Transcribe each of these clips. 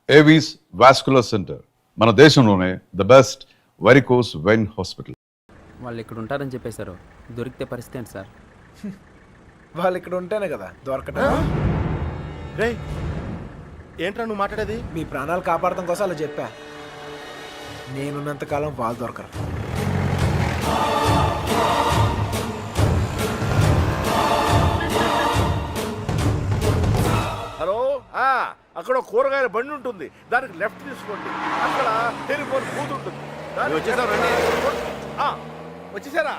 Avis vascular centre, మన దేశంలోనే the best varicose vein hospital. వాళ్ళు ఇక్కడ ఉంటారని చెప్పేశారు. దొరికితే పరిస్థితి ఏంటి సార్? వాళ్ళు ఇక్కడ ఉంటేనే కదా దొరకటం. రే ఏంట్రా నువ్వు మాట్లాడేది? మీ ప్రాణాలు కాపాడటం కోసం అలా చెప్పా. నేనున్నంతకాలం వాళ్ళు దొరకరు. హలో, అక్కడ కూరగాయల బండి ఉంటుంది, దానికి లెఫ్ట్ తీసుకోండి. అక్కడ టెలిఫోన్ బూత్ ఉంటుంది. వచ్చేసారా?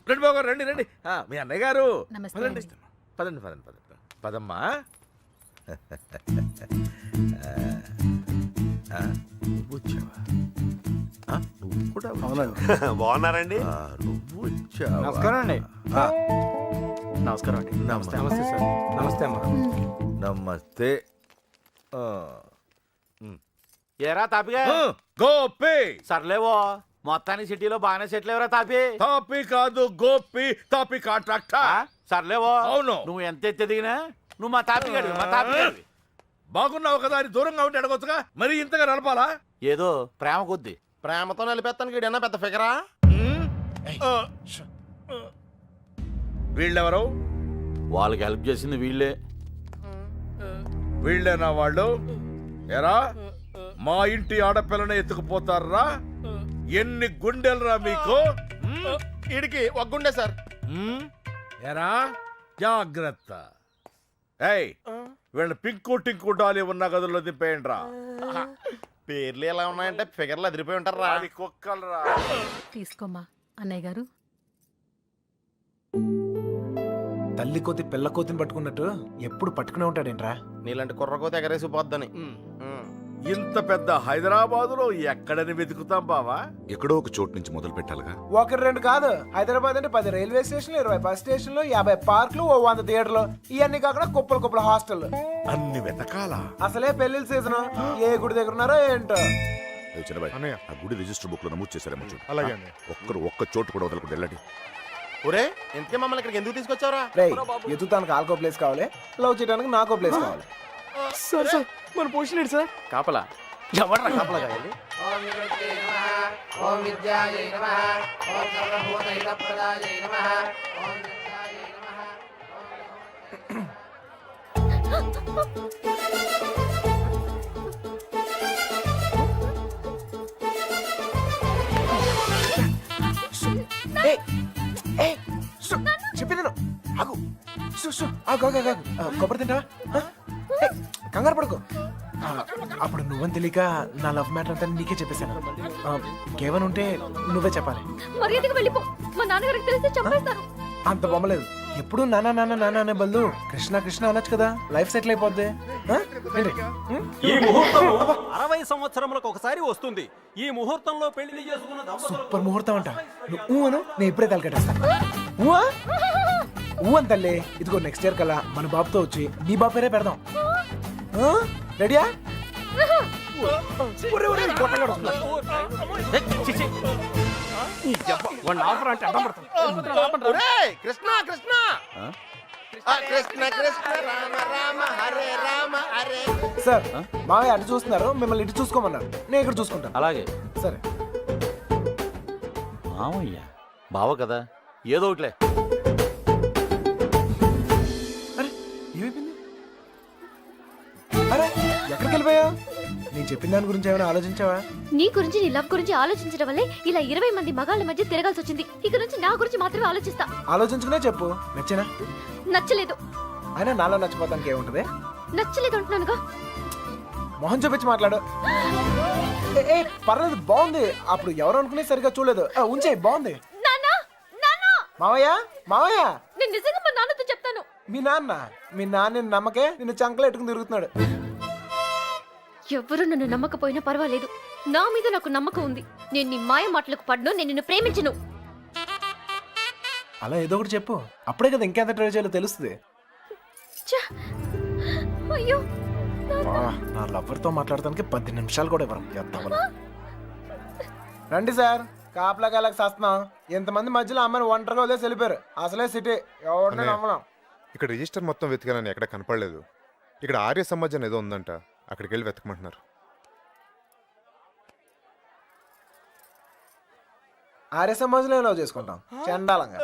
రండి బాబు గారు, రండి రండి. మీ అన్నయ్య గారు పదండి పదండి పదండి పదండి పదమ్మా. నువ్వు వచ్చావా? నువ్వు కూడా బాగున్నారండి? నువ్వు వచ్చావా? నమస్కారం అండి. నమస్కారం అండి. నమస్తే. నమస్తే సార్. నమస్తే అమ్మా. నమస్తే. ఏరా తాపిగా గోపి. సర్లేవో మొత్తానికి సిటీలో బాగానే సెటిల్ ఎవరా తాపి? తాపి కాదు గోపి, తాపి కాంట్రాక్టర్. సర్లేవో అవును. నువ్వు ఎంత ఎదిగినా నువ్వు మా తాపి గడివి, మా తాపి గడివి. బాగున్నావు కదా అని దూరంగా ఉంటే అడగొచ్చుగా, మరి ఇంతగా నడపాలా? ఏదో ప్రేమ కొద్ది. ప్రేమతో నలిపేస్తానికి ఏదన్నా పెద్ద ఫిగరా? వీళ్ళెవరు? వాళ్ళకి హెల్ప్ చేసింది వీళ్ళే. వీళ్ళేనా వాళ్ళు? ఎరా మా ఇంటి ఆడపిల్లని ఎత్తుకుపోతారా? ఎన్ని గుండెలరా మీకు? ఈడికి ఒక గుండె సార్. ఎరా జాగ్రత్త. ఏయ్ వీళ్ళ పింకు టింకు డాలి ఉన్న గదుల్లో దింపేయండి రా. పేర్లు ఎలా ఉన్నాయంటే ఫిగర్లు అదిరిపోయి ఉంటారా? కుక్కలరా. తీసుకోమ్మా అన్నయ్య గారు. తల్లి కోతి పిల్ల కోతిని పట్టుకున్నట్టు ఎప్పుడు పట్టుకునే ఉంటాడేంట్రా? నీలాంటి కుర్రకోత ఎగరేసి పోద్దని. ఇంత పెద్ద హైదరాబాదులో ఎక్కడని వెతుకుతాం బావా? ఎక్కడో ఒక చోటు నుంచి మొదలు పెట్టాలిగా. ఒకటి రెండు కాదు, హైదరాబాద్ అంటే 10 రైల్వే స్టేషన్లు, 20 బస్ స్టేషన్లు, 50 పార్కులు, 100 థియేటర్లు, ఇవన్నీ కాకుండా కుప్పలు కుప్పల హాస్టల్. అన్ని వెతకాలా? అసలే పెళ్లిళ్ళ సీజన్. ఏ గుడి దగ్గర ఉన్నారో ఏంటో. ఆ గుడి రిజిస్టర్ బుక్ లో నమోదు చేశారేమో చూడు. అలాగే ఒక్క చోటు కూడా వదలకుండా వెళ్ళండి. ఒరే ఇంతకే మమ్మల్ని ఇక్కడికి ఎందుకు తీసుకొచ్చావురా? రేయ్ ఎత్తుతానికి ఆల్కో ప్లేస్ కావాలి, లవ్ చేయడానికి నాకో ప్లేస్ కావాలి. సార్ సార్ మన పొజిషన్ ఏంటి సార్? కాపలా ఎవడ్రా కాపలా కావాలి? చెప్పింది కొబ్బరి తింటావా? కంగారు పడుకో. అప్పుడు నువ్వని తెలియక నా లవ్ మ్యాటర్ అంతా నీకే చెప్పేశాను. కేవలం ఉంటే నువ్వే చెప్పాలి. మర్యాదగా వెళ్ళిపో. మా నాన్నగారికి తెలిస్తే చంపేస్తారు. అంత బొమ్మలేదు. ఎప్పుడు నాన్న నాన్న నాన్న అనే బదులు కృష్ణ కృష్ణ అనొచ్చు కదా, లైఫ్ సెటిల్ అయిపోద్ది. ఈ ముహూర్తం 60 సంవత్సరములకు ఒకసారి వస్తుంది. ఈ ముహూర్తంలో పెళ్లి చేసుకున్న సూపర్ ముహూర్తం అంట. నువ్వు అను, నేను ఇప్పుడే తలకెట్టేస్తాను. ఊ అని తల్లి. ఇదిగో నెక్స్ట్ ఇయర్ కల్లా మన బాబుతో వచ్చి నీ బాబు పేరే పెడదాం. రెడీయా? కృష్ణ కృష్ణ కృష్ణ కృష్ణ రామ రామ హరే రామ హరే. సార్ మావయ్య అటు చూస్తున్నారు, మిమ్మల్ని ఇటు చూసుకోమన్నారు. నేను ఇక్కడ చూసుకుంటాను. అలాగే. సరే. మామయ్య బావ కదా, ఏదో ఒకటిలే. అరే ఏమైపోయింది? అరే ఎక్కడికి వెళ్ళిపోయావు? నేను చెప్పిన దాని గురించి ఏమైనా ఆలోచించావా? నీ గురించి, నీ లవ్ గురించి ఆలోచించడం వల్లే ఇలా 20 మంది మగాళ్ళ మధ్య తిరగాల్సి వచ్చింది. ఇక నుంచి నా గురించి మాత్రమే ఆలోచిస్తా. ఆలోచించుకునే చెప్పు. నచ్చేనా? నచ్చలేదు. అయినా నాలో నచ్చిపోతానికి ఏముంటది? నచ్చలేదు అంటున్నానుగా. మొహం చూపించి మాట్లాడు. ఏ పర్లేదు, బాగుంది. అప్పుడు ఎవరు అనుకునే సరిగా చూడలేదు. ఉంచే, బాగుంది. మావయ్య మావయ్య, నేను నిజంగా మా నాన్నతో చెప్తాను. మీ నాన్న నమ్మకే నిన్ను చంకలో ఎట్టుకుని తిరుగుతున్నాడు. ఎవరు నన్ను నమ్మకపోయినా పర్వాలేదు, నా మీద నాకు నమ్మకం ఉంది. నేను నీ మాయ మాటలకు పడ్ను. నేను నిన్ను ప్రేమించను. అలా ఏదో ఒకటి చెప్పు. అప్పుడే కదా ఇంకెంత ట్రై చేయాలో తెలుస్తుంది. అయ్యో నా లవర్తో మాట్లాడటానికి 10 నిమిషాలు కూడా ఇవ్వరు. రండి సార్, కాపలాకి వెళ్ళక సస్తున్నాం. ఇంతమంది మధ్యలో అమ్మాయిని ఒంటరిగా వదిలేసి వెళ్ళిపోయారు. అసలే సిటీ ఎవరిని అన్నయ్య. నమ్మలేం. ఇక్కడ రిజిస్టర్ మొత్తం వెతికానని ఎక్కడ కనపడలేదు. ఇక్కడ ఆర్య సమాజ్ అని ఏదో ఉందంట, అక్కడికి వెళ్ళి వెతకమంటున్నారు. ఆర్య సమాజంలో లవ్ చేసుకుంటాం చండాలంగా.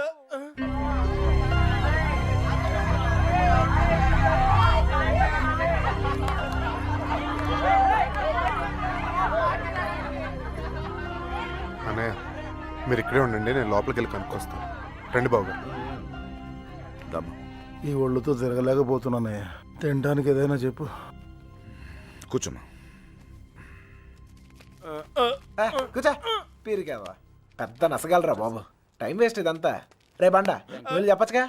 అన్నయ్య మీరు ఇక్కడే ఉండండి, నేను లోపలికి వెళ్ళి కనుక్కొస్తాను. రండి బాబు గారు. దమ్మా. ఈ ఒళ్ళుతో తిరగలేకపోతున్నానయ్యా. తినడానికి ఏదైనా చెప్పు. కూర్చోమ్మా. కూర్చో పీరికేవా. పెద్ద నసగలరా బాబు. టైం వేస్ట్ ఇదంతా. రే బండ వీళ్ళు చెప్పచ్చుగా.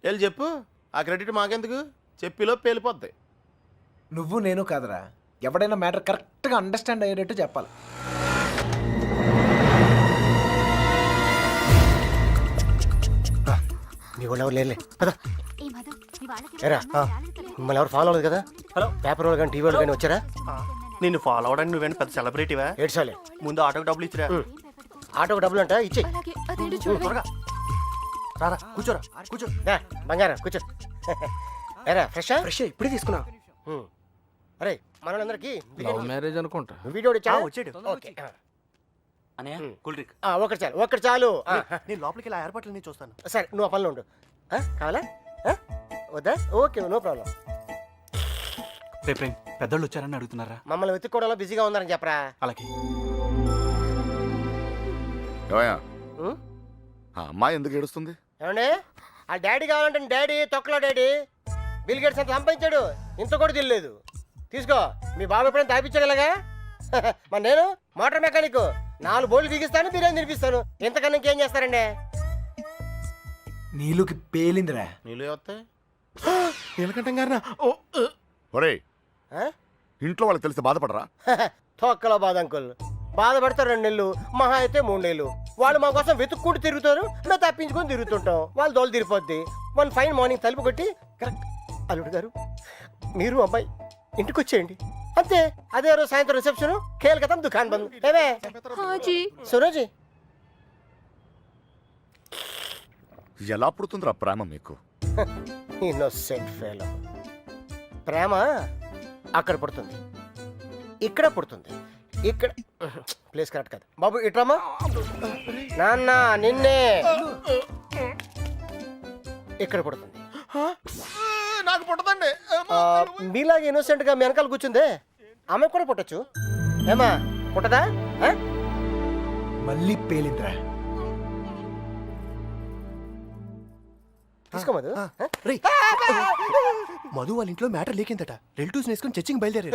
వెళ్ళి చెప్పు, ఆ క్రెడిట్ మాకెందుకు, చెప్పిలో పేలిపోద్ది. నువ్వు నేను కాదురా, ఎవడైనా మ్యాటర్ కరెక్ట్గా అండర్స్టాండ్ అయ్యేటట్టు చెప్పాలి. మీ వాళ్ళు ఎవరు లేలే కదా. ఏరా మిమ్మల్ని ఎవరు ఫాలో అవ్వలేదు కదా. హలో పేపర్ వాళ్ళు కానీ టీవీ వాళ్ళు కానీ వచ్చారా? నిన్ను ఫాలో అవడానికి నువ్వేంటి పెద్ద సెలబ్రిటీవా? ఏడ్చాలి. ముందు ఆటోకి డబ్బులు ఇచ్చిరా. ఆటోకి డబ్బులు అంట ఇచ్చే. త్వరగా రారా, కూర్చోరా, కూర్చో. బంగారం కూర్చో. ఏరా ఫ్రెష్ ఫ్రెష్ ఇప్పుడే తీసుకున్నా. అరే మనోళ్ళందరికీ లవ్ మ్యారేజ్ అనుకుంటా. వీడియో వచ్చా? వచ్చాడు. ఓకే. అన్నయ్య కూల్ డ్రింక్. ఒక్కటి చాలు. నేను లోపలికి ఇలా ఏర్పాట్లు నేను చూస్తాను. సరే నువ్వు ఆ పనిలో ఉండు. కావాలా? వద్దా? Okay no problem. రేపు పెద్దోళ్ళు వచ్చారని అడుగుతున్నారా? మమ్మల్ని వెతుక్కోవడంలో బిజీగా ఉన్నారని చెప్పరా. అలాగే. ఏమయ్యా, ఉం? ఆ అమ్మాయి ఎందుకు ఏడుస్తుంది? ఏమండి ఆ డాడీ కావాలంటే డాడీ తొక్కలో డాడీ బిల్ గేట్స్ అంత సంపాదించాడు, ఇంత కూడా తెలియలేదు. తీసుకో, మీ బాబు ఎప్పుడైనా తాపించాడు ఇలాగా. మరి నేను మోటార్ మెకానిక్, 4 బోర్లు దిగిస్తాను, బిర్యానీ తినిపిస్తాను. ఇంతకన్నా ఇంకేం చేస్తారండి? నీళ్ళకి పేలిందిరా. నీళ్ళు వస్తాయి. నీలకంఠం గారు ఒరేయ్, ఇంట్లో వాళ్ళకి తెలిసి బాధపడరా? తొక్కలో బాధ అంకుల్. బాధపడతారు 2 నెలలు, మహా అయితే 3 నెలలు. వాళ్ళు మా కోసం వెతుక్కుంటూ తిరుగుతారు, మేము తప్పించుకొని తిరుగుతుంటాం. వాళ్ళు దోలు తిరిగిపోద్ది. వన్ ఫైన్ మార్నింగ్ తలుపు కొట్టి కరెక్ట్ అల్లుడు గారు మీరు అమ్మాయి ఇంటికి వచ్చేయండి అంతే. అదే రోజు సాయంత్రం రిసెప్షన్, కేల్కతం దుకాన్ బంద్. ఏమే సురోజీ ఎలా పుడుతుందిరా ప్రేమ మీకు? Innocent fellow. ప్రేమ అక్కడ పుడుతుంది, ఇక్కడ పుడుతుంది. ఇక్కడ ప్లేస్ కరెక్ట్ కాదు బాబు. ఇట్రామా నాన్న, నిన్నే ఇక్కడ పుడుతుంది. నాకు పుట్టదండి. మీలాగా ఇన్నోసెంట్ గా మీ వెనకాల కూర్చుందే ఆమె కూడా పుట్టచ్చు. ఏమా పుట్టదా? మళ్ళీ పేలిందిరా. తీసుకో మధు. మధు వాళ్ళ ఇంట్లో మ్యాటర్ లేకిందట. రిలేటివ్స్ వేసుకొని చర్చింగ్ బయలుదేరారు.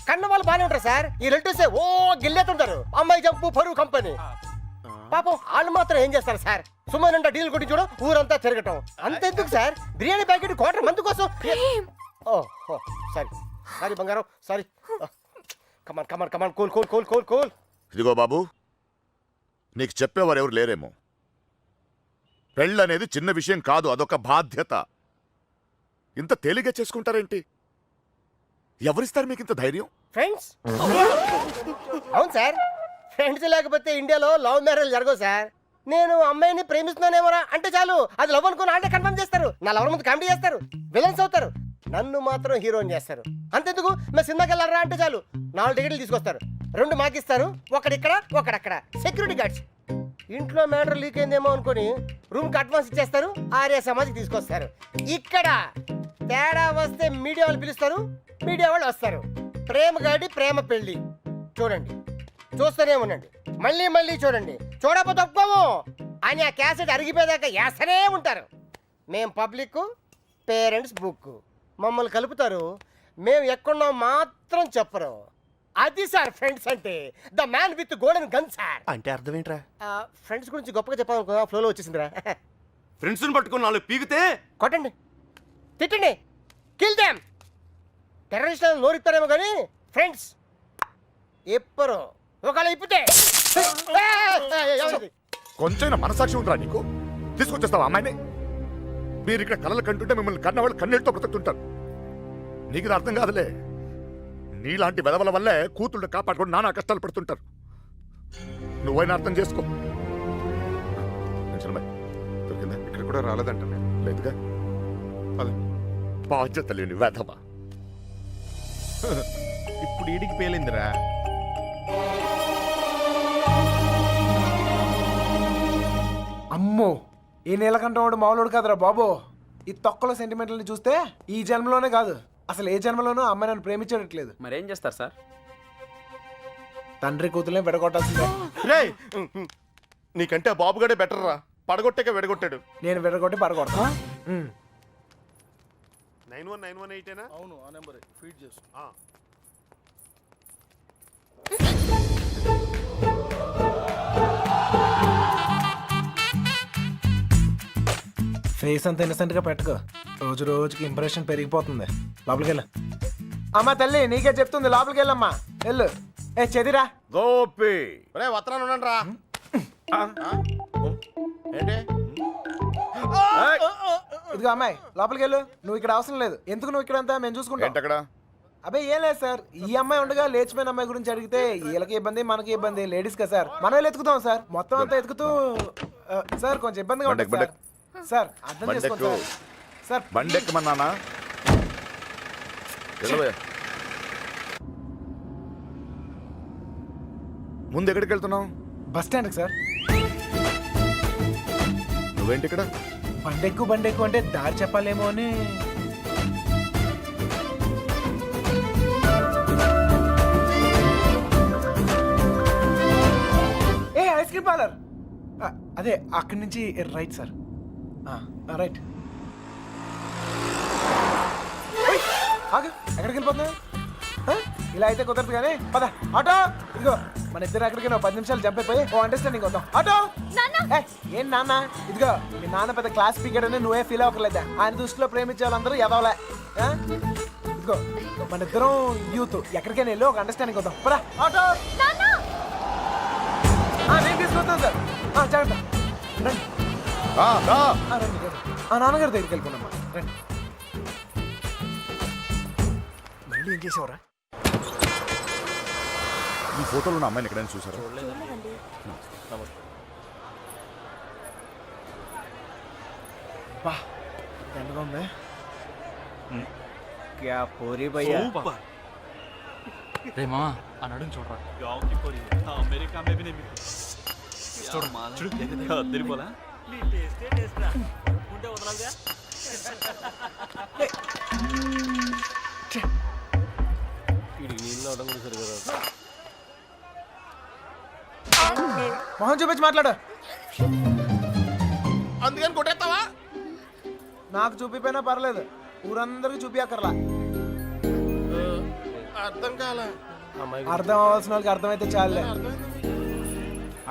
కన్న వాళ్ళు బాగానే ఉంటారు సార్. ఈ రిలేటివ్స్ ఓ గిల్లేతుంటారు. అమ్మాయి జంపు పరువు కంపెనీ. పాపం వాళ్ళు మాత్రం ఏం చేస్తారు సార్? సుమారు డీల్ కొట్టి చూడ ఊరంతా తిరగటం. అంతెందుకు sir, biryani packet quarter month కోసం. ఓ సారీ సారీ బంగారం, sorry. Come on come on come on, cool cool cool cool cool. ఇదిగో బాబు, నీకు చెప్పేవారు ఎవరు లేరేమో. పెళ్ళనేది చిన్న విషయం కాదు, అదొక బాధ్యత. ఇంత తేలిగ్గా చేసుకుంటారేంటి? ఎవరిస్తారు మీకు ఇంత ధైర్యం? ఫ్రెండ్స్. అవును సార్, ఫ్రెండ్స్ లేకపోతే ఇండియాలో లవ్ మ్యారేజ్ జరగవు సార్. నేను అమ్మాయిని ప్రేమిస్తున్నానేమోరా అంటే చాలు, అది లవ్ అనుకుని అంటే కన్ఫర్మ్ చేస్తారు. నా లవర్ ముందు కామెడీ చేస్తారు, విలన్స్ అవుతారు. నన్ను మాత్రం హీరోని చేస్తారు. అంతెందుకు మేము సినిమాకి వెళ్ళారా అంటే చాలు 4 టికెట్లు తీసుకొస్తారు. 2 మాకిస్తారు, ఒకడిక్కడ ఒకడక్కడ. Security guards. ఇంట్లో మ్యాటర్ లీక్ అయిందేమో అనుకుని రూమ్కి అడ్వాన్స్ ఇచ్చేస్తారు, ఆర్య సమాజ్కి తీసుకొస్తారు. ఇక్కడ తేడా వస్తే మీడియా వాళ్ళు పిలుస్తారు, మీడియా వాళ్ళు వస్తారు. ప్రేమ గాడి ప్రేమ పెళ్లి చూడండి, చూస్తూనే ఉండండి, మళ్ళీ మళ్ళీ చూడండి. చూడకపోతే ఒప్పుకోము అని ఆ క్యాసెట్ అరిగిపోయేదాకా వేస్తూనే ఉంటారు. మేం పబ్లిక్, పేరెంట్స్ బుక్. మమ్మల్ని కలుపుతారు, మేము ఎక్కడున్నాం మాత్రం చెప్పరు. అది సార్ ఫ్రెండ్స్ అంటే. The man with golden gun sir. అంటే అర్థం ఏంట్రా? ఫ్రెండ్స్ గురించి గొప్పగా చెప్పాలనుకో, ఫ్లోలో వచ్చేసిందిరా. ఫ్రెండ్స్ పట్టుకుని 4 పీకితే కొట్టండి, తిట్టండి, కిల్ దెమ్. టెర్రరిస్టులను నోరిస్తారేమో కానీ ఫ్రెండ్స్ ఎప్పరు ఒకళ్ళు ఇప్పితే. కొంచెం మనసాక్షి ఉందిరా నీకు? తీసుకొచ్చేస్తావా అమ్మాయిని? మీరు ఇక్కడ కలలు కంటుంటే మిమ్మల్ని కన్నవాళ్ళు కన్నీళ్ళతో బ్రతుకుతుంటారు. నీకు ఇది అర్థం కాదులే. నీలాంటి వెదవల వల్లే కూతుళ్ళు కాపాడుకొని నానా కష్టాలు పడుతుంటారు. నువ్వైనా అర్థం చేసుకో. చిన్నమ్మాయి, దొరికిందా? ఇక్కడ కూడా రాలేదంట నేను. లేదుగా. పద. బాధ్యత లేని వెధవ. ఇప్పుడు ఈడికి పేలిందిరా. అమ్మో, ఈ నీలకంఠం వాడు మామూలుడు కాదురా బాబు. ఈ తొక్కలో సెంటిమెంట్లని చూస్తే ఈ జన్మలోనే కాదు, అసలు ఏ జన్మలోనూ ఆ అమ్మాయి నన్ను ప్రేమించట్లేదు. మరేం చేస్తారు సార్? తండ్రి కూతుర్లే విడగొట్టాల్సిందే. రేయ్, నీకంటే ఆ బాబుగాడే బెటర్ రా. పడగొట్టాక విడగొట్టాడు. నేను విడగొట్టి పడగొడతా. 9191 అవును, ఆ నెంబర్ ఫీడ్ చేసు. ఫేస్ అంత ఇన్నసెంట్ గా పెట్టుకో, రోజు రోజుకి ఇంప్రెషన్ పెరిగిపోతుంది. లోపలికి వెళ్ళు. అమ్మా తల్లి నీకే చెప్తుంది, లోపలికి వెళ్ళమ్మా. వెళ్ళు. ఏ చెదిరా. గోపి, రే వత్రాన్ని ఉండండి రా. ఏంటి? ఇదిగో అమ్మాయి, లోపలికి వెళ్ళు. నువ్వు ఇక్కడ అవసరం లేదు. ఎందుకు నువ్వు ఇక్కడ అంతా మేము చూసుకుంటాం. ఏంటక్కడ? అబ్బాయి ఏం లేదు సార్, ఈ అమ్మాయి ఉండగా లేచిపోయిన అమ్మాయి గురించి అడిగితే వీళ్ళకి ఇబ్బంది మనకి ఇబ్బంది. లేడీస్ కదా సార్, మనం ఎత్తుకుతాం సార్. మొత్తం అంతా ఎత్తుకుతూ సార్ కొంచెం ఇబ్బందిగా ఉంటుంది సార్. సార్ అర్థం చేసుకోండి సార్. సార్ బండెక్కమన్నానా? ముందు ఎక్కడికి వెళ్తున్నావు? బస్ స్టాండ్కి సార్. నువ్వేంటి ఇక్కడ? బండెక్కు అంటే దారి చెప్పాలేమో అని. ఏ ఐస్ క్రీమ్ పార్లర్, అదే అక్కడి నుంచి రైట్ సార్. రైట్. ఆగు, ఎక్కడికి వెళ్ళిపోతున్నా? ఇలా అయితే కుదరదు కానీ పద. ఆటో ఇదిగో, మన ఇద్దరు ఎక్కడికి 10 నిమిషాలు జంప్ అయిపోయి ఓ అండర్స్టాండింగ్ వద్దాం. ఆటో. ఏం నాన్న? ఇదిగో మీ నాన్న పెద్ద క్లాస్ స్పీకర్ అని నువ్వే ఫీల్ అవ్వలేదా? ఆయన దృష్టిలో ప్రేమించే వాళ్ళందరూ ఎదవలే. ఇదిగో మన ఇద్దరం యూత్, ఎక్కడికైనా వెళ్ళి ఒక అండర్స్టాండింగ్ వద్దాం. పద. ఆటో. నేను తీసుకొస్తాను సార్. జాగ్రత్త. రండి. రండి. నాన్నగారి దగ్గరికి వెళ్ళిపోనమ్మా. రండి. మళ్ళీ ఏం చేసావురా? ఈ ఫోటోలో ఉన్న అమ్మాయిని ఎక్కడైనా చూసారా? బా దండగా ఉంది. క్యా పోరీ భయ్యా. రే మామా అన్నాడు చూడరా. మొహం చూపించి మాట్లాడు. అందుకని కొట్టేస్తావా? నాకు చూపిపోయినా పర్లేదు, ఊరందరికి చూపియక్కర్లా. అర్థం కాల. అర్థం అవ్వాల్సిన వాళ్ళకి అర్థమైతే చాలే.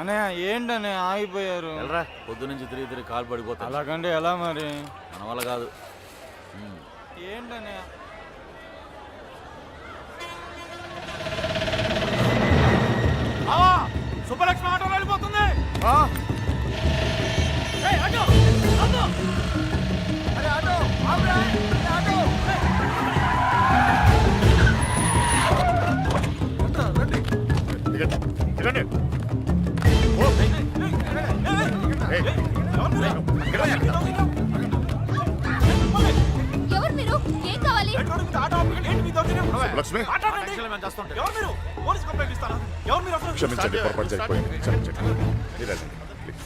అనే ఏంటనే ఆగిపోయారు? పొద్దు నుంచి తిరిగి కాలు పడిపోతా. అలాగంటే ఎలా మరి? మన వల్ల కాదు. ఏంటనే? సుబ్బలక్ష్మి ఆటోలో వెళ్ళిపోతుంది. ఎవరు మీరు? ఏం కావాలి? లక్ష్మి, క్షమించండి, పొరపాటు జరిగిపోయింది. క్షమించండి. మీరు వెళ్ళండి, ప్లీజ్.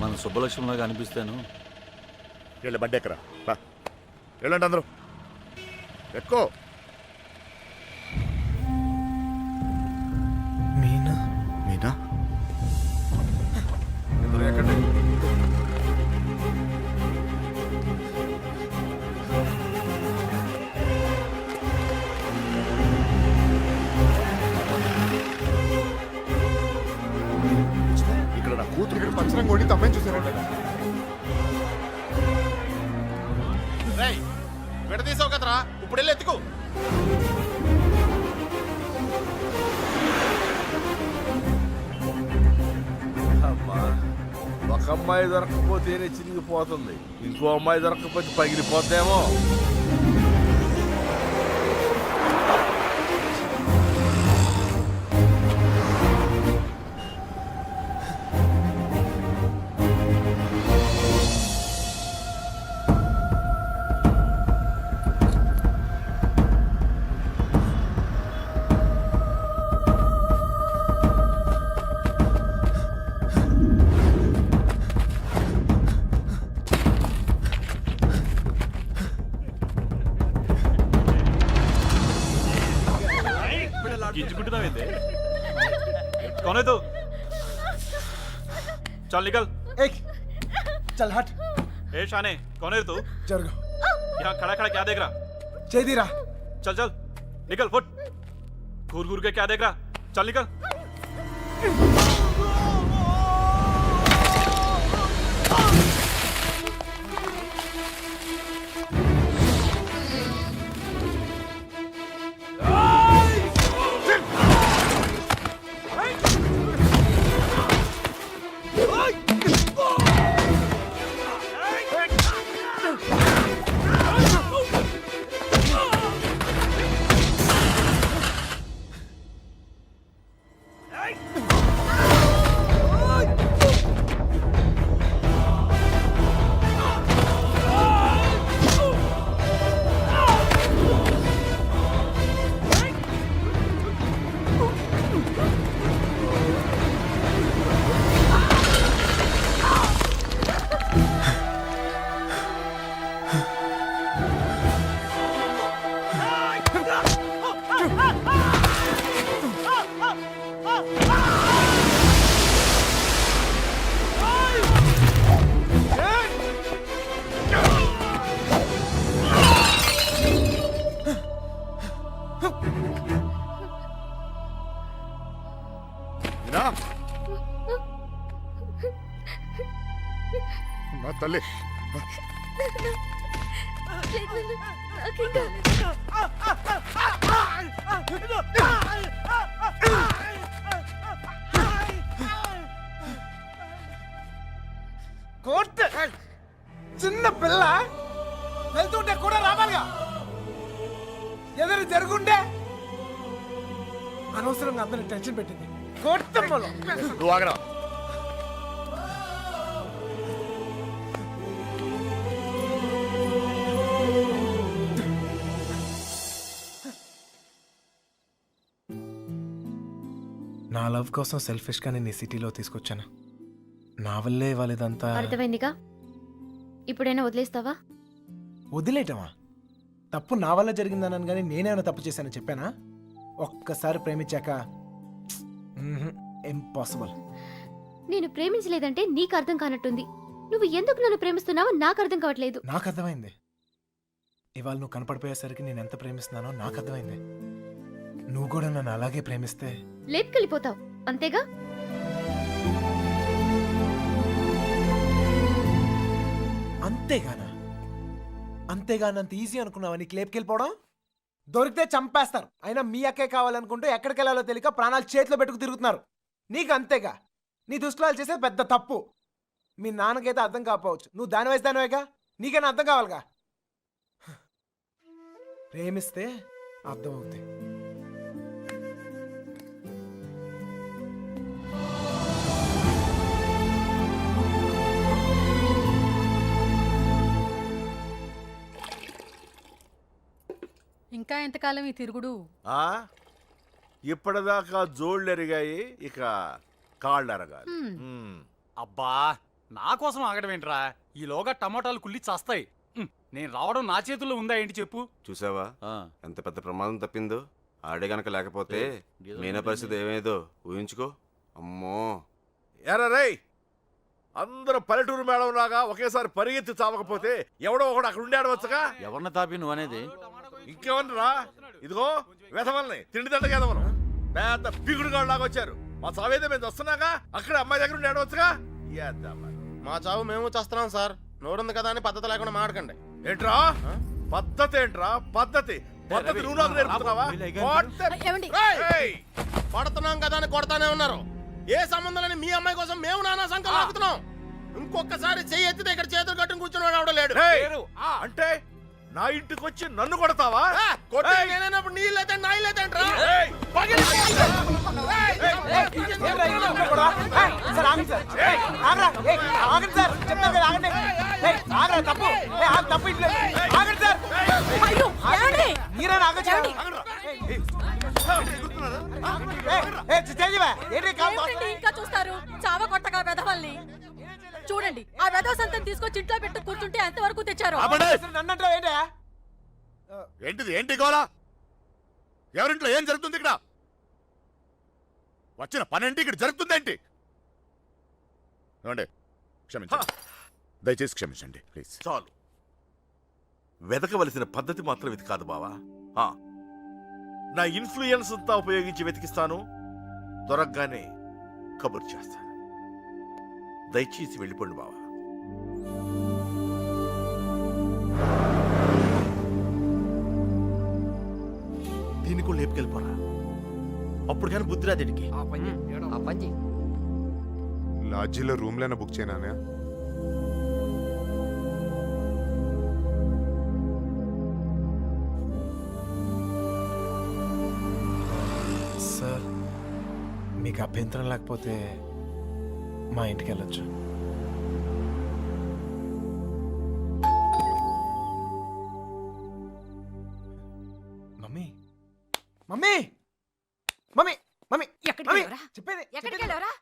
మన సుబ్బలక్ష్మిలాగా అనిపిస్తాను. వెళ్ళి బండి ఎక్కరా. వెళ్ళండి అందరూ, ఎక్కువ. మీనా మీనా ఎక్కండి. ఇక్కడ నా కూతురు ఇక్కడ పంచరం కొట్టి తమ్మని చూసారంట. విడదీసావు కదరా, ఇప్పుడు వెళ్ళి ఎత్తుకో. అమ్మా, ఒక అమ్మాయి దొరకకపోతేనే చిరిగిపోతుంది, ఇంకో అమ్మాయి దొరకకపోతే పగిలిపోద్దేమో. గింజుకుంటున్నావేంటి? कौन है तू? चल निकल। ఏయ్ చల్ హట్ ए शाने, कौन है तू? జరుగు यहाँ खड़ा खड़ा क्या देख रहा? చేదిరా चल चल निकल, फुट। घूर घूर के क्या देख रहा? चल निकल। మీనా? నా తల్లి కోర్టు చిన్న పిల్ల వెళ్తుంటే కూడా రావాలిగా, ఎదురు జరుగుండే అనవసరంగా అందరిని టెన్షన్ పెట్టింది. కోర్టు నువ్వు ఆగరా. నా లవ్ కోసం సెల్ఫిష్ గా నేను ఈ సిటీలో తీసుకొచ్చాను. నా వల్లే వాళ్ళదంతా. అర్థమైందిగా, ఇప్పుడైనా వదిలేస్తావా? వదిలేయటమా? తప్పు నా వల్ల జరిగిందన్నాను కానీ నేనేమైనా తప్పు చేశానని చెప్పానా? ఒక్కసారి ప్రేమించాక ఇంపాసిబుల్. నేను ప్రేమించలేదంటే నీకు అర్థం కానట్టుంది. నువ్వు ఎందుకు నన్ను ప్రేమిస్తున్నావో నాకు అర్థం కావట్లేదు. నాకు అర్థమైంది. ఇవాళ నువ్వు కనపడిపోయేసరికి నేను ఎంత ప్రేమిస్తున్నానో నాకు అర్థమైంది. నువ్వు కూడా నన్ను అలాగే ప్రేమిస్తే లేపుకెళ్ళిపోతావు, అంతేగా? అంతేగానంత ఈజీ అనుకున్నావా నీకు లేపుకెళ్ళిపోవడం? దొరికితే చంపేస్తారు. అయినా మీ అక్కే కావాలనుకుంటూ ఎక్కడికి వెళ్ళాలో తెలియక ప్రాణాలు చేతిలో పెట్టుకు తిరుగుతున్నారు. నీకు అంతేగా. నీ దుస్తులాలు చేసేది పెద్ద తప్పు. మీ నాన్నకైతే అర్థం కాకపోవచ్చు, నువ్వు దాని వయసు దానివేగా, నీకైనా అర్థం కావాలిగా. ప్రేమిస్తే అర్థం అవుతుంది. ఇంకా ఎంతకాలం ఈ తిరుగుడు? ఇప్పటిదాకా జోళ్ళు ఎరిగాయి, ఇక కాళ్ళు ఎరగాలి. అబ్బా, నా కోసం ఆగడం ఏంట్రా? ఈలోగా టమాటాలు కుళ్ళి చస్తాయి. నేను రావడం నా చేతుల్లో ఉందా ఏంటి చెప్పు? చూసావా ఎంత పెద్ద ప్రమాదం తప్పిందో? ఆడే గనక లేకపోతే మీనా పరిస్థితి ఏమేదో ఊహించుకో. అమ్మో. ఎరా రేయ్, అందరూ పల్లెటూరు మేడం లాగా ఒకేసారి పరిగెత్తి చావకపోతే ఎవడో ఒకడు అక్కడ ఉండి ఆడవచ్చుగా. ఎవరిని తాపి నువ్వు అనేది? ఇంకేమన్నారా? ఇదిగో వెధవల్ని తిండి దండగేదవను పెద్ద పిగుడుగాడు లాగా వచ్చారు. మా చావేదో మేము వస్తున్నాగా, అక్కడ అమ్మాయి దగ్గర ఉండి ఆడవచ్చుగా. మా చావు మేము చేస్తున్నాం సార్. నోరుంది కదా అని పద్ధతి లేకుండా మాడకండి. ఏంట్రా పద్ధతి? ఏంట్రా పద్ధతి? పద్ధతి నువ్వు నాకు నేర్పుతున్నావా? ఏమండి? ఏయ్! కొడుతున్నాం కదా అని కొడతానే ఉన్నారు. ఏ సంబంధం లేని మీ అమ్మాయి కోసం మేము నానా సంఖ్యలో ఆగుతున్నాం. ఇంకొకసారి చెయ్యి ఎత్తితే ఇక్కడ చేతులు కట్టుకుని కూర్చుని అవడం లేడు అంటే నా ఇంటికి వచ్చి నన్ను కొడతావా? కొట్టే నేనప్పుడు నీళ్ళు అయితే నా ఇల్లు అయితే ఇంకా చూస్తారు చావ కొట్టగా వెధవల్ని చూడండి. ఆ వెధవ సంతం తీసుకొచ్చి ఇంట్లో పెట్టు కూర్చుంటే ఎంతవరకు తెచ్చారు? ఏంటిది ఏంటి గోలా? ఎవరింట్లో ఏం జరుగుతుంది ఇక్కడ? వచ్చిన పనేంటి ఇక్కడ జరుగుతుందేంటి? ఏమండి క్షమించండి, దయచేసి క్షమించండి ప్లీజ్. చాలు. వెతకవలసిన పద్ధతి మాత్రం ఇది కాదు బావా. నా ఇన్ఫ్లుయెన్స్ అంతా ఉపయోగించి వెతికిస్తాను. దొరకగానే కబుర్ చేస్తాను. దయచేసి వెళ్ళిపోండి బావా. దీన్ని కూడా లేపుకెళ్ళిపోరా. అప్పుడు కానీ బుద్ధి రాదు దీనికి. లాడ్జీలో రూమ్లైనా బుక్ చేయనా? సార్ మీకు అభ్యంతరం లేకపోతే మా ఇంటికి వెళ్ళొచ్చు. మమ్మీ మమ్మీ మమ్మీ మమ్మీ ఎక్కడికి మమ్మీ, వెళ్ళావురా? చెప్పేది ఎక్కడికి చెప్పేది. వెళ్ళావురా?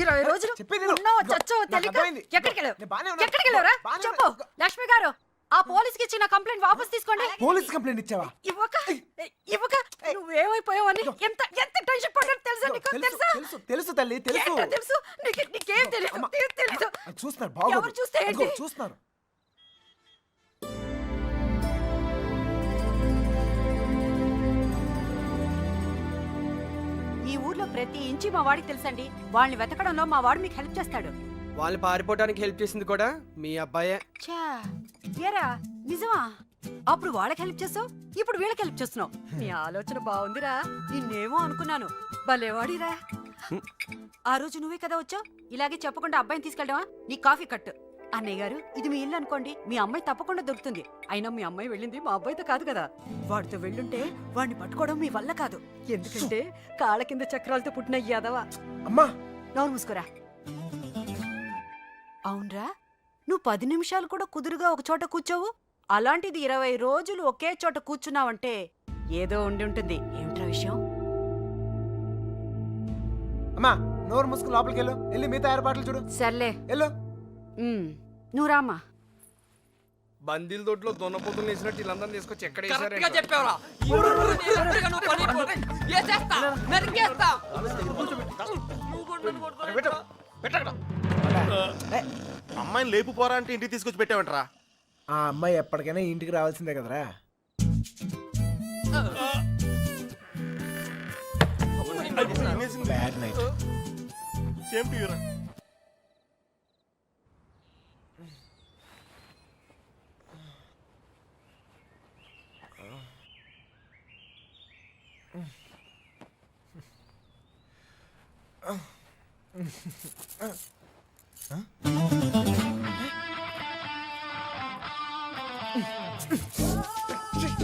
20 రోజులు చెప్పేది విను. ఉన్నావో ఇదిగో, చచ్చావో నాకు తెలియక అర్థమైంది. ఎక్కడికి వెళ్ళావు? నేను బాగానే ఉన్నా. ఎక్కడికి వెళ్ళావురా? బాగానే చెప్పు. ఉన్నా. లక్ష్మి గారు, ఆ పోలీస్కి ఇచ్చిన కంప్లైంట్ వాపస్ తీసుకోండి. పోలీస్ కంప్లైంట్ ఇచ్చావా? ఇవ్వక నువ్వేమైపోయావని ఎంత ఎంత టెన్షన్ పడ్డారు తెలుసా నీకు? తెలుసా? తెలుసు తెలుసు తల్లి తెలుసు. ఏంటో తెలుసు నీకేం తెలియదు. ఏం తెలీదు. అది చూస్తున్నారు బాగోదు. ఎవరు చూస్తే ఏంటి? అదిగో, చూస్తున్నారు. ఈ ఊర్లో ప్రతి ఇంచి మా వాడికి తెలుసండి. వాళ్ళని వెతకడంలో మా వాడు మీకు హెల్ప్ చేస్తాడు. వాళ్ళు పారిపోవడానికి హెల్ప్ చేసింది కూడా మీ అబ్బాయే. ఛా, ఏరా నిజమా? అప్పుడు వాళ్ళకి హెల్ప్ చేసావు, ఇప్పుడు వీళ్ళకి హెల్ప్ చేస్తున్నావు. నీ ఆలోచన బాగుందిరా. నిన్నేమో అనుకున్నాను. భలేవాడిరా. ఆ రోజు నువ్వే కదా వచ్చావు. ఇలాగే చెప్పకుండా అబ్బాయిని తీసుకెళ్ళడమా? నీ కాఫీ కట్టు. అన్నయ్య గారు, ఇది మీ ఇల్లు అనుకోండి. మీ అమ్మాయి తప్పకుండా దొరుకుతుంది. అయినా మీ అమ్మాయి వెళ్ళింది మా అబ్బాయితో కాదు కదా. వాడితో వెళ్ళుంటే వాడిని పట్టుకోవడం మీ వల్ల కాదు. ఎందుకంటే కాళ్ళ కింద చక్రాలతో పుట్టిన యాదవా. అమ్మా నోరు మూసుకోరా. అవునరా, నువ్వు 10 నిమిషాలు కూడా కుదురుగా ఒక చోట కూర్చోవు. అలాంటిది 20 రోజులు ఒకే చోట కూర్చున్నావంటే ఏదో ఉండి ఉంటుంది. ఏమిట్రా విషయం? అమ్మా నోరు మూసుకుని లోపలికి వెళ్ళు. వెళ్ళి మిగతా ఏర్పాట్లు చూడు. సర్లే, వెళ్ళు. నువ్వు రామ్మా. బందీల దొడ్లో దొన్నపోతులు వేసినట్టు వీళ్ళందరినీ తీసుకొచ్చి ఎక్కడ అమ్మాయిని లేపు పోరా అంటే ఇంటికి తీసుకొచ్చి పెట్టావంటరా. ఆ అమ్మాయి ఎప్పటికైనా ఇంటికి రావాల్సిందే కదరా. Bad night. Same to you రా.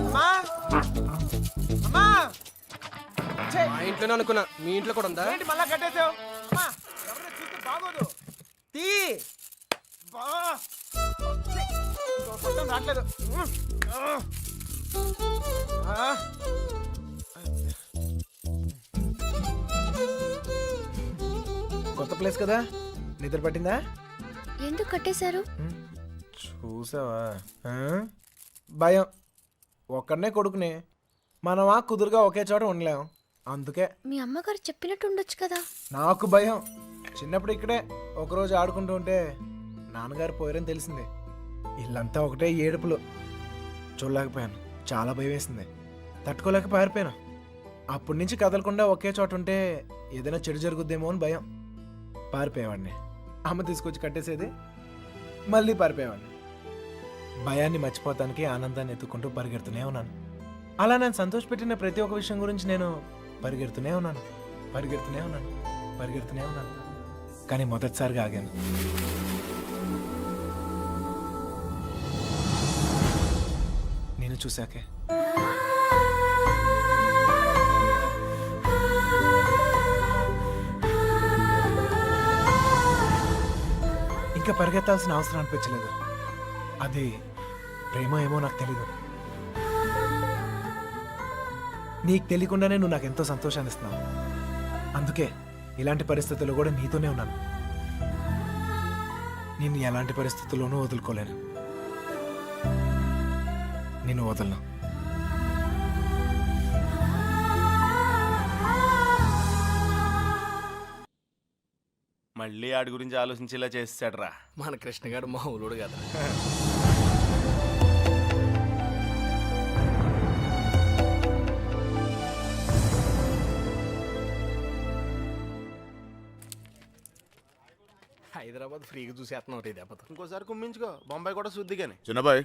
అమ్మా అమ్మా మా ఇంట్లోనే అనుకున్నా, మీ ఇంట్లో కూడా ఉందా? ఏంటి మళ్ళా కట్టేసావు? అమ్మా ఎవరైనా చూస్తే బాగోదు. తీ బా ఛీ, ఇంకో పట్టం రావట్లేదు. ఆ. కొత్త ప్లేస్ కదా, నిద్ర పట్టిందా? ఎందుకు కట్టేశారు? చూసావా? భయం. ఒక్కడనే కొడుకుని మనమా కుదురుగా ఒకే చోట ఉండలేం. అందుకే మీ అమ్మగారు చెప్పినట్టు ఉండొచ్చు కదా. నాకు భయం. చిన్నప్పుడు ఇక్కడే ఒకరోజు ఆడుకుంటూ ఉంటే నాన్నగారు పోయారని తెలిసింది. ఇల్లంతా ఒకటే ఏడుపులు. చూడలేకపోయాను. చాలా భయం వేసింది. తట్టుకోలేక పారిపోయాను. అప్పటి నుంచి కదలకుండా ఒకే చోట ఉంటే ఏదైనా చెడు జరుగుద్దేమో అని భయం. పారిపోయేవాడిని. అమ్మ తీసుకొచ్చి కట్టేసేది, మళ్ళీ పారిపోయేవాడిని. భయాన్ని మర్చిపోతానికి ఆనందాన్ని ఎత్తుకుంటూ పరిగెడుతూనే ఉన్నాను. అలా నేను సంతోషపెట్టిన ప్రతి ఒక్క విషయం గురించి నేను పరిగెడుతూనే ఉన్నాను. కానీ మొదటిసారిగా ఆగాను. చూశాకే ఇంకా పరిగెత్తాల్సిన అవసరం అనిపించలేదు. అది ప్రేమ ఏమో నాకు తెలీదు. నీకు తెలియకుండానే నువ్వు నాకు ఎంతో సంతోషాన్ని ఇస్తున్నావు. అందుకే ఇలాంటి పరిస్థితుల్లో కూడా నీతోనే ఉన్నాను. నేను ఎలాంటి పరిస్థితుల్లోనూ వదులుకోలేను. నేను వదలను. మళ్ళీ ఆడి గురించి ఆలోచించేలా చేస్తాడ్రా. మన కృష్ణగాడు మా ఊరుడు కదా. హైదరాబాద్ ఫ్రీగా చూసేస్తున్నావు రే దెబ్బతో. ఇంకోసారి కుమ్మించుకో, బొంబాయి కూడా శుద్ధిగానే. చిన్నబాయ్,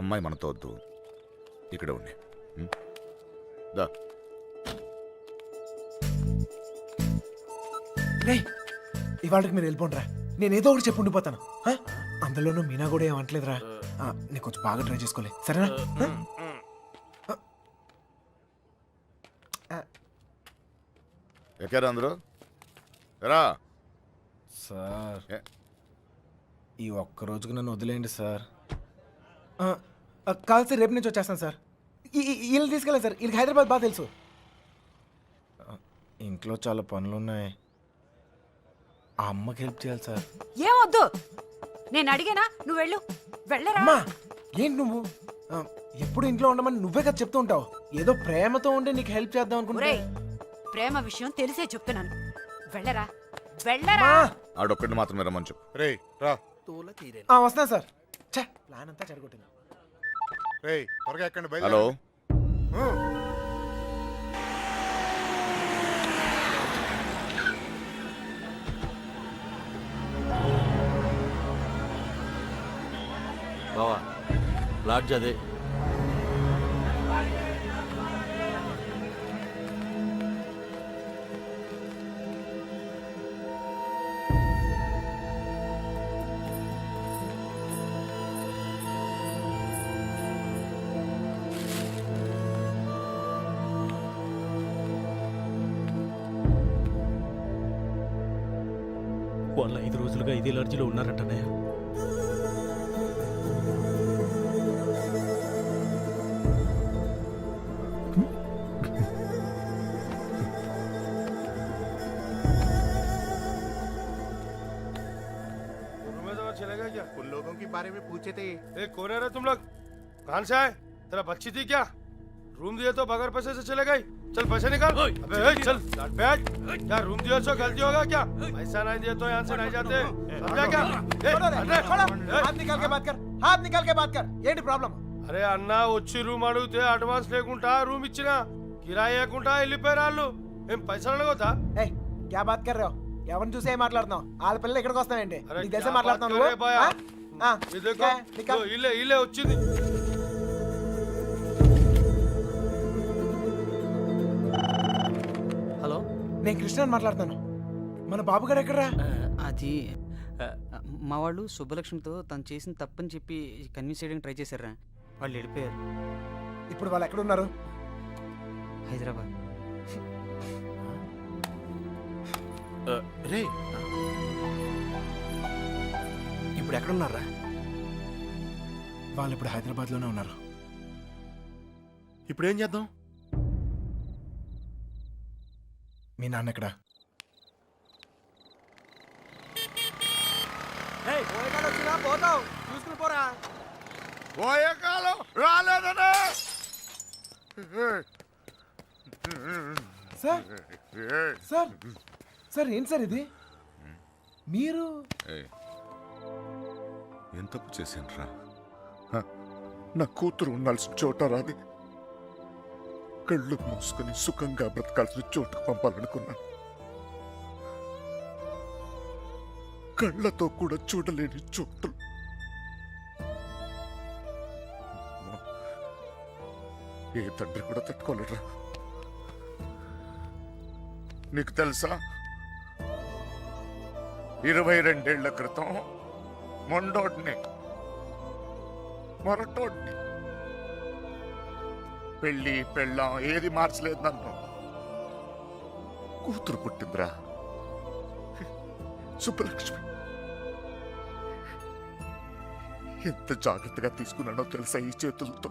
అమ్మాయి మనతో వద్దు, ఇక్కడ ఉండి. దా. ఇవాళకి మీరు వెళ్ళిపోండిరా. నేను ఏదో ఒకటి చెప్పి ఉండిపోతాను. అందులోనూ మీనా కూడా ఏమంటలేదురా. నేను కొంచెం బాగా ట్రై చేసుకోలే, సరేనా? ఎక్కారా అందరూ? రా సార్, ఈ ఒక్క రోజుకు నన్ను వదిలేయండి సార్. కాదు సార్, రేపు నుంచి వచ్చేస్తాను సార్. వీళ్ళని తీసుకెళ్ళాను సార్. వీళ్ళకి హైదరాబాద్ బాగా తెలుసు. ఇంట్లో చాలా పనులు ఉన్నాయి. ఆ అమ్మకి హెల్ప్ చేయాలి సార్. ఏమొద్దు, నేను అడిగానా? నువ్వు వెళ్ళు, వెళ్ళరా. అమ్మా, ఏంటి నువ్వు ఎప్పుడు ఇంట్లో ఉండమని నువ్వే కదా చెప్తూ ఉంటావు. ఏదో ప్రేమతో ఉండి నీకు హెల్ప్ చేద్దాం అనుకుంటే. ఒరేయ్, ప్రేమ విషయం తెలిసే చెప్తున్నాను. వెళ్ళరా, వెళ్ళరా. ఆడొక్కడిని మాత్రమే రమ్మని చెప్పు. రే రా. వస్తాను సార్. ప్లాన్ అంతా చెడగొట్టింది. రే త్వరగా ఎక్కండి. హలో. బావా లాడ్జ్ అదే. వాళ్ళు 5 రోజులుగా ఇదే ఎలర్జీలో ఉన్నారంటనే. चलेगा क्या? उन लोगों के बारे में पूछे थे। कौन है रे तुम लोग? कहाँ से आए? तेरा बच्ची थी क्या? रूम दिए तो बगैर पैसे से चले गई? चल पैसे निकाल। अबे चल बैठ। क्या रूम दिया तो गलती होगा क्या? पैसा नहीं दिए तो यहाँ से नहीं जाते। समझा क्या? हाथ निकाल के बात कर। हाथ निकाल के बात कर। ये प्रॉब्लम. అరే అన్న, వచ్చి రూమ్ అడిగితే అడ్వాన్స్ లేకుండా రూమ్ ఇచ్చినా, కిరాయి లేకుండా వెళ్ళిపోయారు వాళ్ళు. ఏం పైసలు అడగొద్దా? క్యా బాత్ కర్ రహే హో? ఎవరిని చూసి ఏం మాట్లాడుతున్నావు? వాళ్ళ పిల్లలు ఇక్కడికి వస్తానండి. నీకు తెలిసే మాట్లాడుతున్నావు నువ్వు? ఇల్లే వచ్చింది. హలో, నేను కృష్ణని మాట్లాడుతాను. మన బాబు గారు ఎక్కడరా? అది మా వాళ్ళు సుబ్బలక్ష్మితో తను చేసిన తప్పని చెప్పి కన్విన్స్ చేయడానికి ట్రై చేశారా. వాళ్ళు వెళ్ళిపోయారు. ఇప్పుడు వాళ్ళు ఎక్కడున్నారు? హైదరాబాద్. రే ఇప్పుడు ఎక్కడున్నారా? వాళ్ళు ఇప్పుడు హైదరాబాద్లోనే ఉన్నారు. ఇప్పుడు ఏం చేద్దాం? మీ నాన్న ఎక్కడ? పోతావు చూసుకుని పోరా. పోయే కాలం రాలేదనే. సార్ సార్ సార్, ఏంటి సార్ ఇది? మీరు ఏం తప్పు చేశాను రా? నా కూతురు ఉండాల్సిన చోట రాది. కళ్ళు మూసుకొని సుఖంగా బ్రతకాల్సిన చోటుకు పంపాలనుకున్నాను. కళ్ళతో కూడా చూడలేని చోటులు. ఏ తండ్రి కూడా తట్టుకోలేరా? నీకు తెలుసా, 22 ఏళ్ల క్రితం మొండోడ్ని మొరటోడ్ని. పెళ్ళి పెళ్ళాం ఏది మార్చలేదు నన్ను. కూతురు పుట్టిందిరా, సుబ్బలక్ష్మి. ఎంత జాగ్రత్తగా తీసుకున్నానో తెలుసా ఈ చేతులతో.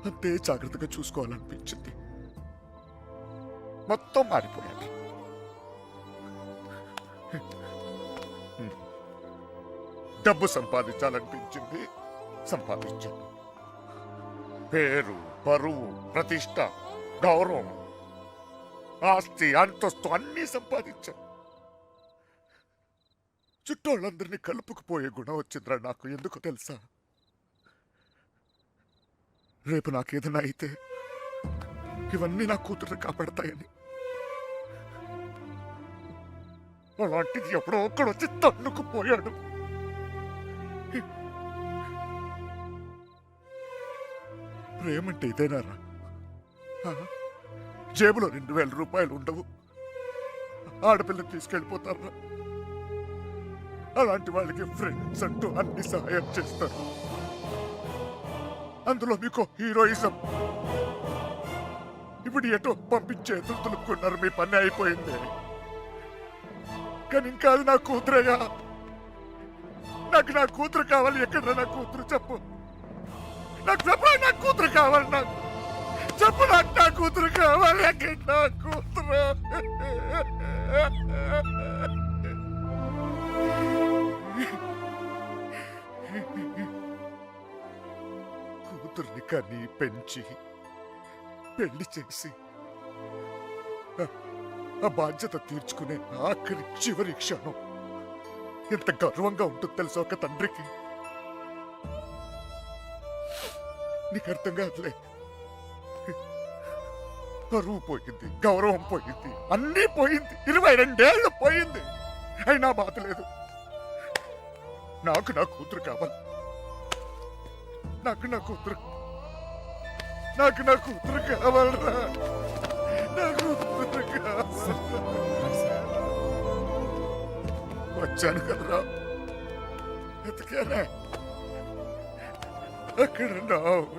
అంతే జాగ్రత్తగా చూసుకోవాలనిపించింది. మొత్తం మారిపోయాను. డబ్బు సంపాదించాలనిపించింది, సంపాదించాను. పేరు, పరువు, ప్రతిష్ట, గౌరవం, ఆస్తి, అంతస్తు అన్నీ సంపాదించాను. చుట్టోళ్ళందరినీ కలుపుకుపోయే గుణం వచ్చిందిరా నాకు. ఎందుకు తెలుసా? రేపు నాకేదైనా అయితే ఇవన్నీ నా కూతురు కాపాడతాయని. అలాంటిది ఎప్పుడో ఒక్కడు వచ్చి తన్నుకుపోయాడు. ప్రేమంటే ఇదేనారా? జేబులో 2000 రూపాయలు ఉండవు, ఆడపిల్లని తీసుకెళ్ళిపోతారా? అలాంటి వాళ్ళకి ఫ్రెండ్స్ అంటూ అన్ని సహాయం చేస్తారు. అందులో మీకు హీరోయిజం. ఇప్పుడు ఎటో పంపించే తులుకున్నారు, మీ పని అయిపోయింది. కానీ ఇంకా అది నా కూతురేగా. నాకు నా కూతురు కావాలి. ఎక్కడ నా కూతురు? చెప్పు నాకు, చెప్పు నా కూతురు కావాలి. నాకు చెప్పు, నాకు నా కూతురు కావాలి. ఎక్కడ నా కూతురు? కూతుర్ని కని పెంచి పెళ్లి చేసి ఆ బాధ్యత తీర్చుకునే ఆఖరి చివరి క్షణం ఎంత గర్వంగా ఉంటుంది తెలుసా ఒక తండ్రికి. నీకు అర్థం కాదులే. పరువు పోయింది, గౌరవం పోయింది, అన్నీ పోయింది. 22 ఏళ్ళు పోయింది. అయినా బాధ లేదు. నాకు నా కూతురు కావాలి. నాకు నా కూతురు కావాలరా. నా కూతురు కావాలి. వచ్చాను కదరా, ఎతికానే. అక్కడన్నా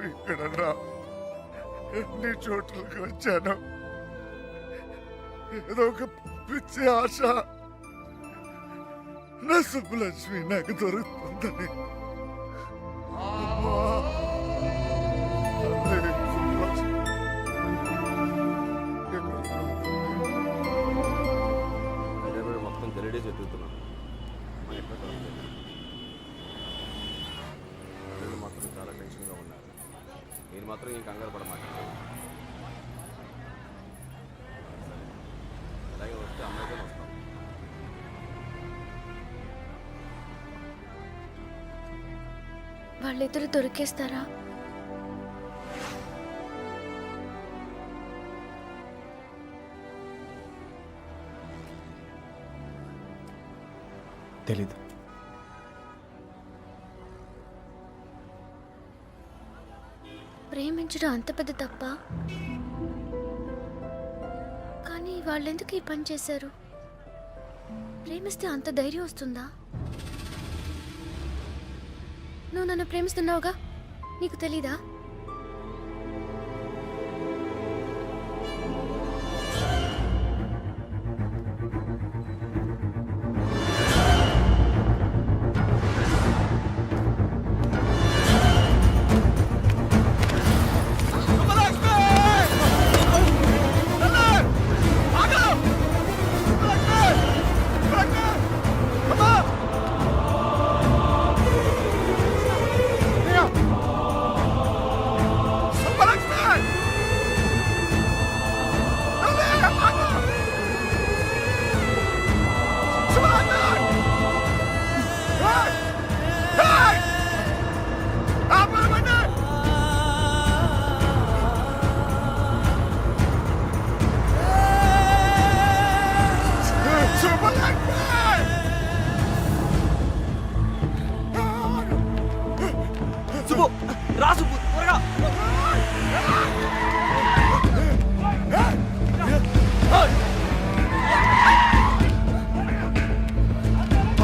ఇక్కడన్నా ఎన్ని చోట్లకి వచ్చాను. ఏదో ఒక పిచ్చి ఆశ, నా సుబ్బలక్ష్మి నాకు దొరుకుతుందని. అమ్మా, తల్లి సుబ్బలక్ష్మి. మొత్తం గరిడే చెట్టుతున్నాను. మాత్రం చాలా టెన్షన్గా ఉన్నారు. మీరు మాత్రం ఈ కంగారు పడమాకండి. అలాగే వస్తే అమ్మాయితో వస్తాం. వాళ్ళిద్దరు దొరికేస్తారా? తెలీదు. ప్రేమించడం అంత పెద్ద తప్ప? కానీ వాళ్ళెందుకు ఈ పని చేశారు? ప్రేమిస్తే అంత ధైర్యం వస్తుందా? నువ్వు నన్ను ప్రేమిస్తున్నావుగా, నీకు తెలీదా?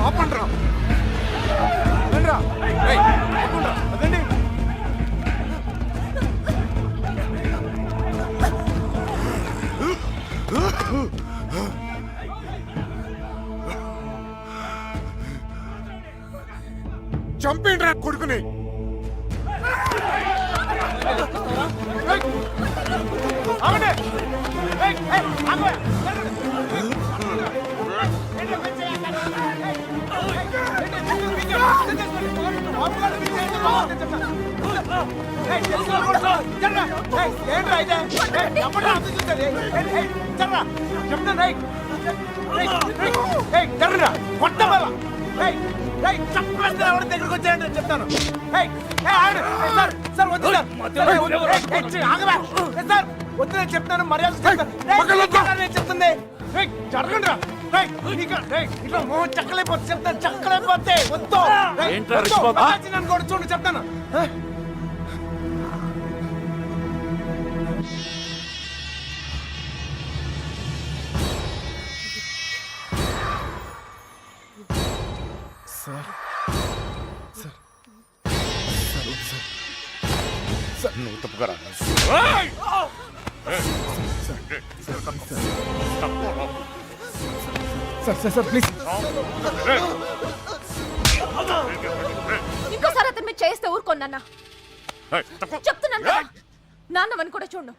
ఆపండ్రా. కొడుకుని ఆగండి. ఏయ్, ఏయ్, ఆగు. ఏంట్రా అయితే ఎప్పుడు అర్థం చూస్తుంది చర్రా చెప్తాను చర్రా కొట్ట వల్ల చెప్పేస్తే ఎవరి దగ్గరికి వచ్చాయంటే చెప్తాను సార్ సార్ వద్దు సార్ ఆగవా సార్ వద్దు నేను చెప్తాను మర్యాద నేను చెప్తుంది జరగండి రా ఇట్లా మోహన్ చక్కలైపోతే చెప్తాను చక్కలైపోతే వద్దు నన్ను కూడా చూడు చెప్తాను సార్ సార్ సార్ నువ్వు తప్పుగా సార్ సార్ సార్ ప్లీజ్ ఇంకోసారి అతను మీరు చేస్తే ఊరుకోన్నా చెప్తున్నాను కదా నాన్నవని కూడా చూడు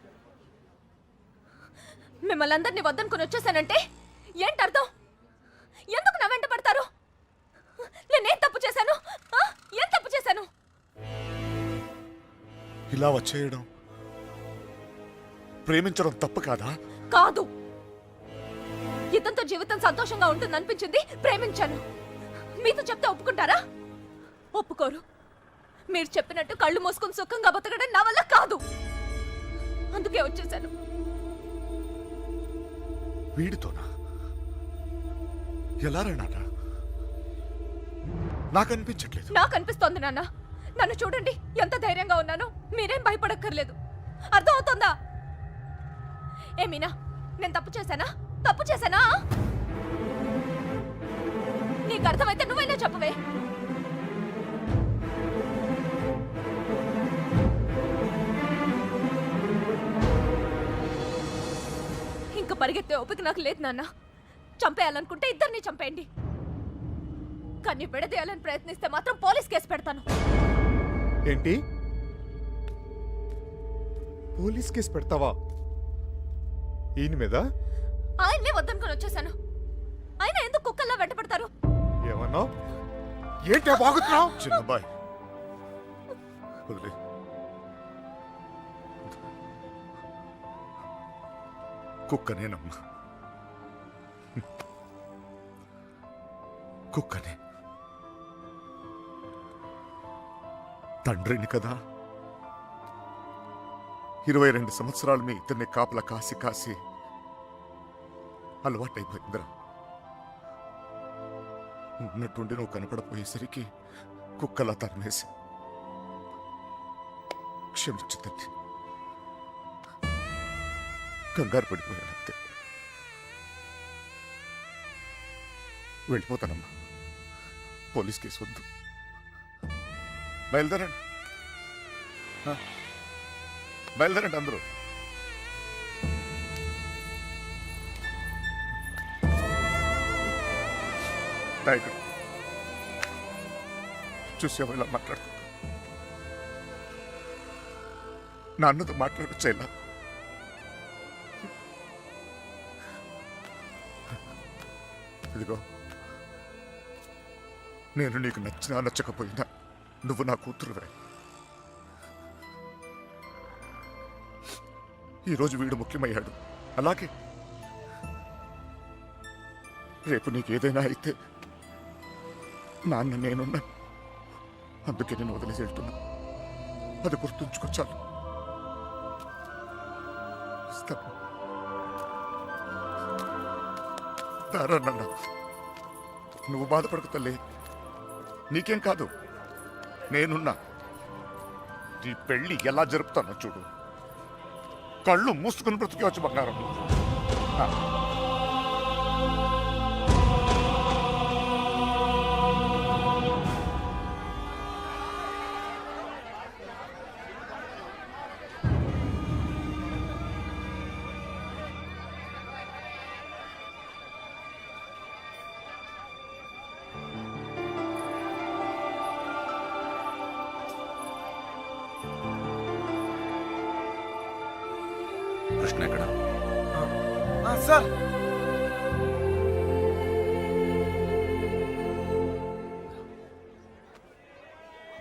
మిమ్మల్ని అందరినీ వద్దనుకుని వచ్చేసానంటే ఏంటి అర్థం ఎందుకు నా వెంట పడతారు నేనేం తప్పు చేశాను ఏం తప్పు చేశాను ఇలా వచ్చేయడం ప్రేమించడం తప్పు కాదా? కాదు ఇతనితో జీవితం సంతోషంగా ఉంటుంది అనిపించింది ప్రేమించాను మీతో చెప్తే ఒప్పుకుంటారా ఒప్పుకోరు మీరు చెప్పినట్టు కళ్ళు మూసుకుని సుఖంగా బతకడం నా వల్ల కాదు అందుకే వచ్చేసాను వీడితోనా? ఎలా నాన్న? నాకు అనిపించట్లేదు. నాకు అనిపిస్తోంది నాన్న నన్ను చూడండి ఎంత ధైర్యంగా ఉన్నాను మీరేం భయపడక్కర్లేదు అర్థం అవుతుందా ఏమీనా నేను తప్పు చేశానా తప్పు చేశానా నీకు అర్థమైతే నువ్వైనా చెప్పవే ఇంకా పరిగెత్తే ఓపిక నాకు లేదు నాన్న చంపేయాలనుకుంటే ఇద్దరిని చంపేయండి కానీ విడదీయాలని ప్రయత్నిస్తే మాత్రం పోలీస్ కేసు పెడతాను ఏంటి పోలీస్ కేసు పెడతావా ఈయన మీద? ఆయన్నే వద్దనుకొని వచ్చేసాను ఆయన ఎందుకు కుక్కల్లా వెంట పడతారు ఏమన్నావు? ఏంటి బాగుతున్నావు? చిన్నబాయ్ వదిలే. కుక్కనేనమ్మా కుక్కనే. తండ్రిని కదా 22 సంవత్సరాలు మీ ఇద్దరిని కాపలా కాసి కాసి అలవాటైపోయిందిరా. ఉన్నట్టుండి నువ్వు కనపడపోయేసరికి కుక్కలా తరిమేసి క్షమించు తల్లి. కంగారు పడిపోయానంతే. వెళ్ళిపోతానమ్మా. పోలీస్ కేసు వద్దు. బయలుదేరండి బయలుదేరండి అందరూ. నాయకుడు చూసేవా ఇలా మాట్లాడుతూ నాన్నతో మాట్లాడొచ్చా ఇలా? ఇదిగో నేను నీకు నచ్చినా నచ్చకపోయినా నువ్వు నా కూతురువే. ఈరోజు వీడు ముఖ్యమయ్యాడు, అలాగే రేపు నీకు ఏదైనా అయితే నాన్న నేనున్నా. అందుకే నేను వదిలేసి వెళ్తున్నా. అది గుర్తుంచుకో చాలు. నాన్న నువ్వు బాధపడకు తల్లి, నీకేం కాదు, నేనున్నా. నీ పెళ్లి ఎలా జరుపుతానో చూడు. కళ్ళు మూసుకుని బ్రతికి వచ్చి బంగారం. కృష్ణ ఎక్కడ సార్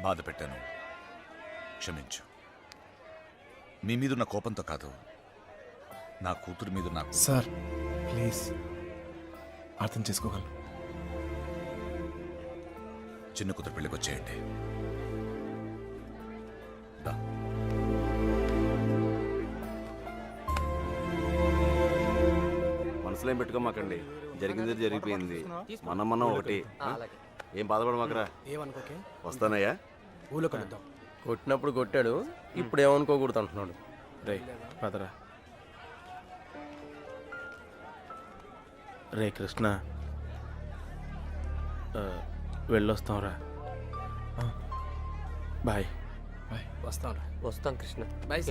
బాధ పెట్టాను, క్షమించు. మీ మీదున్న కోపంతో కాదు, నా కూతురు మీద నాకు. సార్ ప్లీజ్ అర్థం చేసుకోగలను. చిన్న కూతురు పెళ్ళికి వచ్చేయండి. దా. మనసులో ఏం పెట్టుకోమాకండి, జరిగింది జరిగిపోయింది. మనం ఒకటి. ఏం బాధపడమాకరా. ఏమనుకోకే, వస్తానయ్యా. ఊళ్ళో కలుద్దాం. కొట్టినప్పుడు కొట్టాడు, ఇప్పుడు ఏమనుకోకూడదు అంటున్నాడు. రే పదరా. రే కృష్ణ, వెళ్ళొస్తాంరా. బాయ్. వస్తాం కృష్ణ. బాయ్.